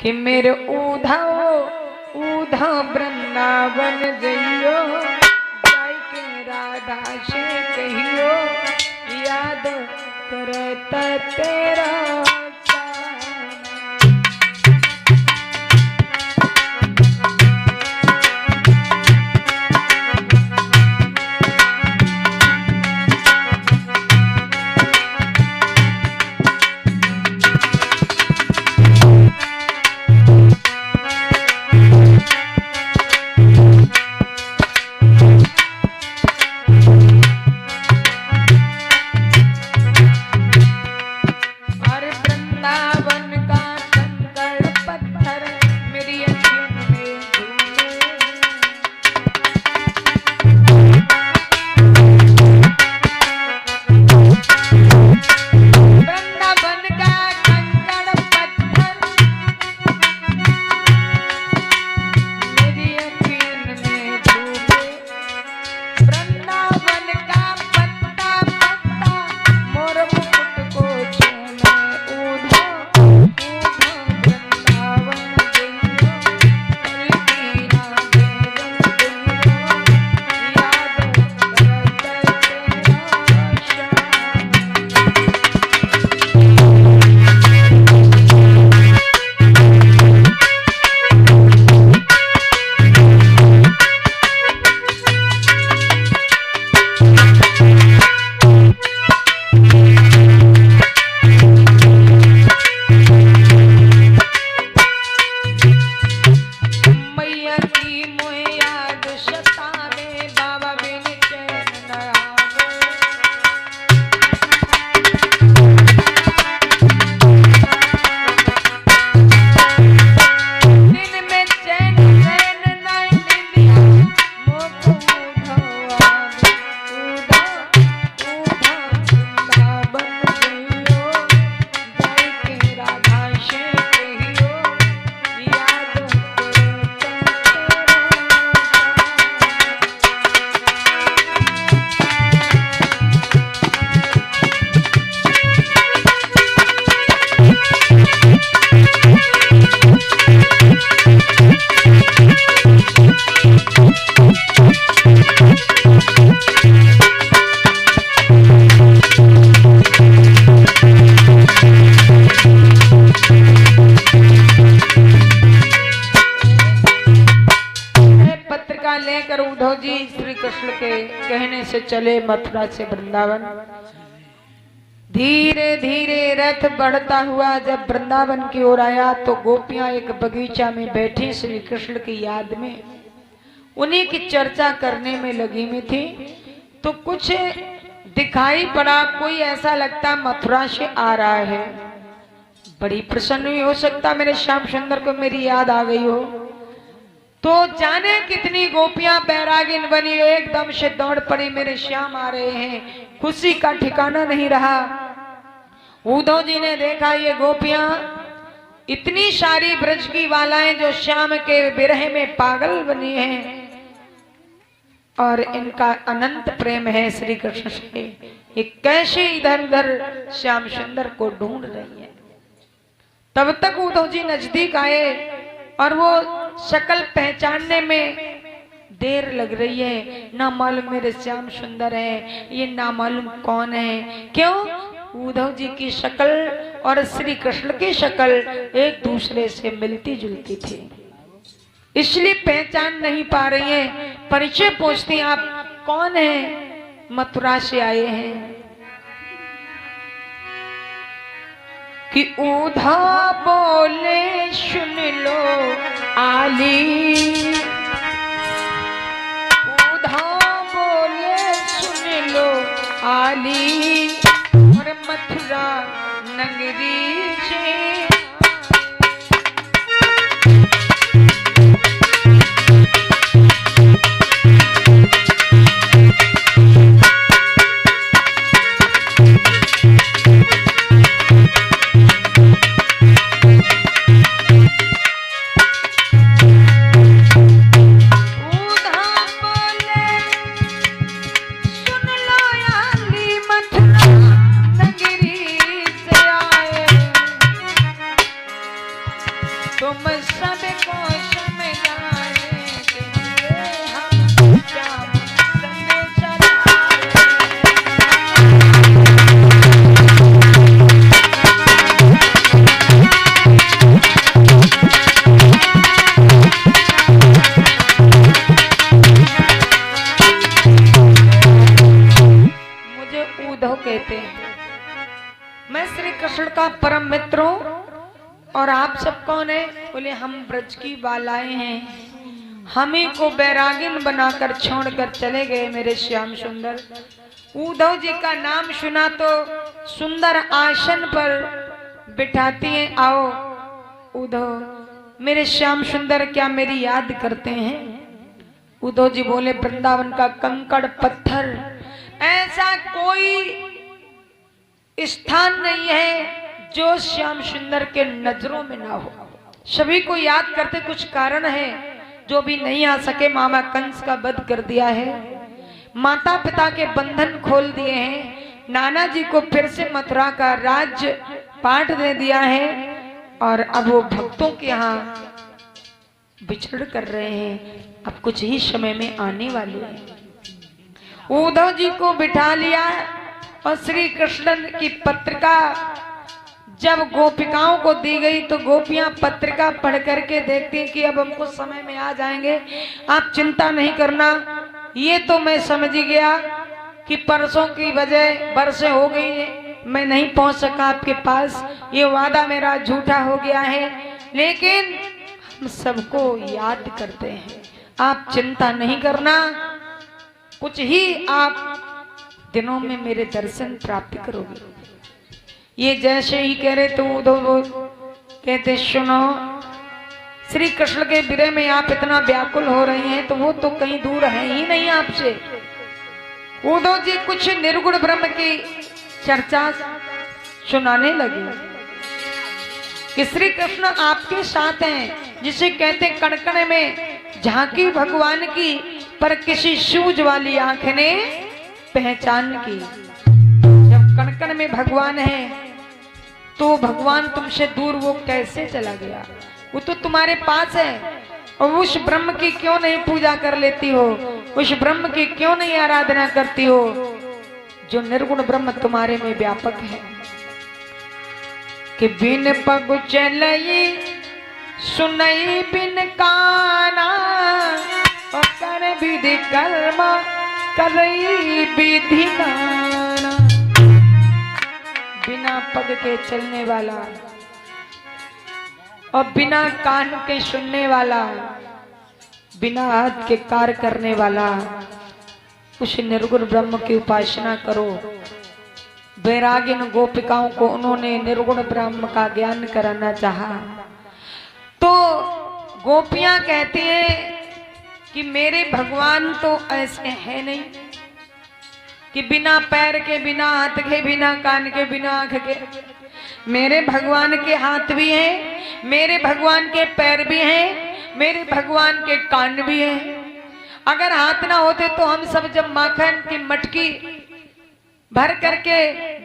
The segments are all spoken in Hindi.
कि मेरे उधव वृंदावन जइयो, जाय के राधा से कहियो, याद करता तेरा लेकर उद्धव जी श्री कृष्ण के कहने से चले मथुरा से वृंदावन। धीरे धीरे रथ बढ़ता हुआ जब वृंदावन की ओर आया तो गोपियां एक बगीचा में बैठी श्री कृष्ण की याद में उन्हीं की चर्चा करने में लगी में थी। तो कुछ दिखाई पड़ा, कोई ऐसा लगता मथुरा से आ रहा है। बड़ी प्रसन्न हुई, हो सकता मेरे श्याम सुंदर को मेरी याद आ गई हो। तो जाने कितनी गोपियां बैरागिन बनी, एकदम से दौड़ पड़ी, मेरे श्याम आ रहे हैं। खुशी का ठिकाना नहीं रहा। उद्धव जी ने देखा ये गोपियां इतनी सारी ब्रज की वालाएं जो श्याम के विरह में पागल बनी हैं और इनका अनंत प्रेम है श्री कृष्ण से, ये कैसे इधर उधर श्याम सुंदर को ढूंढ रही है। तब तक उद्धव जी नजदीक आए और वो शक्ल पहचानने में देर लग रही है। ना मालूम मेरे श्याम सुंदर है, ये ना मालूम कौन है। क्यों? उद्धव जी की शक्ल और श्री कृष्ण की शक्ल एक दूसरे से मिलती जुलती थी, इसलिए पहचान नहीं पा रही है। परिचय पूछती, आप कौन हैं? मथुरा से आए हैं। कि उद्धव बोले सुन लो आली, उद्धव बोले सुन लो आली, और मथुरा नगरी से तुम सबको समझाने के लिए हम क्या कहते हैं। मैं श्री कृष्ण का परम मित्र हूँ और आप सब कौन है? बोले हम ब्रज की बालाएं हैं। हमें को बैरागिन बनाकर छोड़कर चले गए मेरे श्याम सुंदर। उद्धव जी का नाम सुना तो सुंदर आसन पर बिठाती हैं। आओ उद्धव, मेरे श्याम सुंदर क्या मेरी याद करते हैं? उद्धव जी बोले वृंदावन का कंकड़ पत्थर ऐसा कोई स्थान नहीं है जो श्याम सुंदर के नजरों में ना हो। सभी को याद करते, कुछ कारण है। जो भी नहीं आ सके, मामा कंस का वध कर दिया है, माता पिता के बंधन खोल दिए हैं, नाना जी को फिर से मथुरा का राज्य पाठ दे दिया है और अब वो भक्तों के यहाँ बिछड़ कर रहे हैं। अब कुछ ही समय में आने वाले हैं। उद्धव जी को बिठा लिया और श्री कृष्ण की पत्रिका जब गोपिकाओं को दी गई तो गोपियां पत्रिका पढ़ करके देखती हैं कि अब हमको समय में आ जाएंगे, आप चिंता नहीं करना। ये तो मैं समझ ही गया कि परसों की वजह बरसें हो गई है, मैं नहीं पहुंच सका आपके पास, ये वादा मेरा झूठा हो गया है, लेकिन हम सबको याद करते हैं। आप चिंता नहीं करना, कुछ ही आप दिनों में मेरे दर्शन प्राप्त करोगे। ये जैसे ही कह रहे तो उद्धव कहते, सुनो श्री कृष्ण के विरह में आप इतना व्याकुल हो रही हैं तो वो तो कहीं दूर है ही नहीं आपसे। उद्धव जी कुछ निर्गुण ब्रह्म की चर्चा सुनाने लगे कि श्री कृष्ण आपके साथ हैं, जिसे कहते कणकण में झांकी भगवान की पर किसी सूझ वाली आंख ने पहचान की। जब कणकण में भगवान है तो भगवान तुमसे दूर वो कैसे चला गया? वो तो तुम्हारे पास है। और उस ब्रह्म की क्यों नहीं पूजा कर लेती हो? उस ब्रह्म की क्यों नहीं आराधना करती हो जो निर्गुण ब्रह्म तुम्हारे में व्यापक है? कि बिन पग चलई सुनई बिन काना और कर विधि कर्म करई विधि नाना। बिना पग के चलने वाला और बिना कान के सुनने वाला, बिना हाथ के कार्य करने वाला, उस निर्गुण ब्रह्म की उपासना करो। वैरागिन गोपिकाओं को उन्होंने निर्गुण ब्रह्म का ज्ञान कराना चाहा तो गोपियां कहती हैं कि मेरे भगवान तो ऐसे है नहीं कि बिना पैर के, बिना हाथ के, बिना कान के, बिना आंख के। मेरे भगवान के हाथ भी हैं, मेरे भगवान के पैर भी हैं, मेरे भगवान के कान भी हैं। अगर हाथ ना होते तो हम सब जब माखन की मटकी भर करके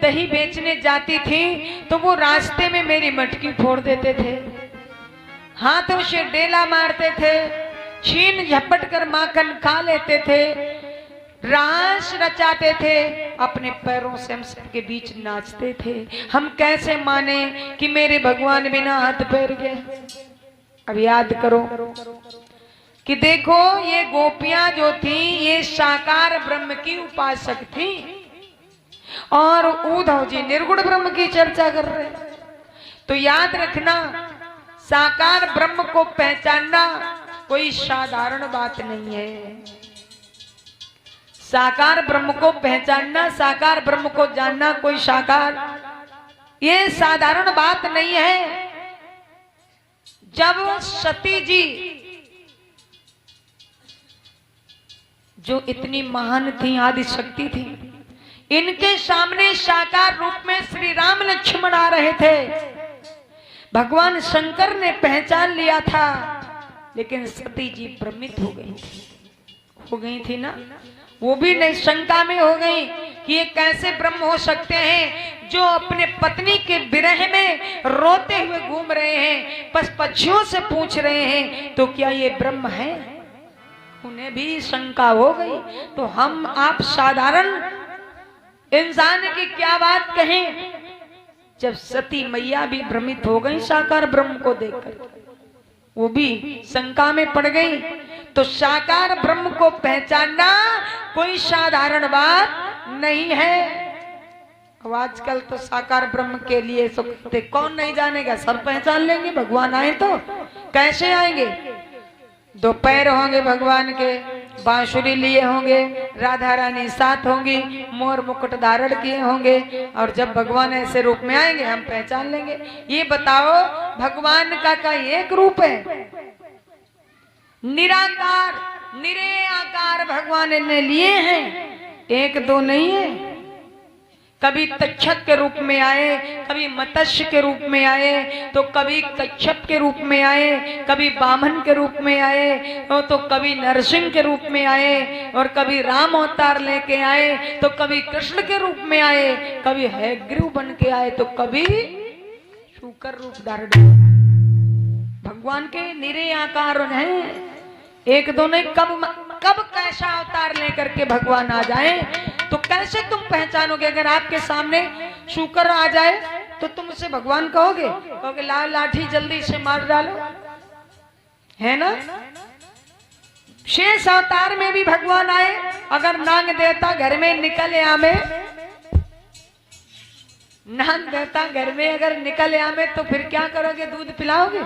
दही बेचने जाती थी तो वो रास्ते में मेरी मटकी फोड़ देते थे, हाथों से डेला मारते थे, छीन झपट कर माखन खा लेते थे, रास रचाते थे, अपने पैरों से हम सबके बीच नाचते थे। हम कैसे माने कि मेरे भगवान बिना हाथ पैर के? अब याद करो कि देखो ये गोपियां जो थी ये साकार ब्रह्म की उपासक थी और उद्धव जी निर्गुण ब्रह्म की चर्चा कर रहे। तो याद रखना, साकार ब्रह्म को पहचानना कोई साधारण बात नहीं है। साकार ब्रह्म को पहचानना, साकार ब्रह्म को जानना कोई साकार, ये साधारण बात नहीं है। जब सती जी जो इतनी महान थी, आदि शक्ति थी, इनके सामने साकार रूप में श्री राम लक्ष्मण आ रहे थे। भगवान शंकर ने पहचान लिया था, लेकिन सती जी भ्रमित हो गई थी ना, वो भी नहीं शंका में हो गई कि ये कैसे ब्रह्म हो सकते हैं जो अपने पत्नी के विरह में रोते हुए घूम रहे हैं, बस पक्षियों से पूछ रहे हैं तो क्या ये ब्रह्म है। उन्हें भी शंका हो गई। तो हम आप साधारण इंसान की क्या बात कहें। जब सती मैया भी भ्रमित हो गई साकार ब्रह्म को देखकर, वो भी शंका में पड़ गई। तो साकार ब्रह्म को पहचानना कोई साधारण बात नहीं है। अब आजकल तो साकार ब्रह्म के लिए सुखते कौन नहीं जानेगा, सब पहचान लेंगे। भगवान आए तो कैसे आएंगे। दो पैर होंगे भगवान के, बांसुरी लिए होंगे, राधा रानी साथ होंगी, मोर मुकुट धारण किए होंगे, और जब भगवान ऐसे रूप में आएंगे हम पहचान लेंगे। ये बताओ भगवान का एक रूप है, निराकार निरे आकार भगवान ने लिए हैं, एक दो नहीं है। कभी तक्षक के रूप में आए, कभी मत्स्य के रूप में आए, तो कभी कच्छप के रूप में आए, कभी बामन के रूप में आए, तो कभी नरसिंह के रूप में आए, और कभी राम अवतार लेके आए, तो कभी कृष्ण के रूप में आए, कभी हयग्रीव बन के आए, तो कभी शूकर रूप धारण। भगवान के निरे आकार हैं, एक दो नहीं। कब कैसा अवतार लेकर के भगवान आ जाए तो कैसे तुम पहचानोगे। अगर आपके सामने शूकर आ जाए तो तुम उसे भगवान कहोगे लाल लाठी जल्दी से मार डालो, है ना। शेष अवतार में भी भगवान आए, अगर नाग देवता घर में निकल आवे, नाग देवता घर में अगर निकल आवे तो फिर क्या करोगे, दूध पिलाओगे।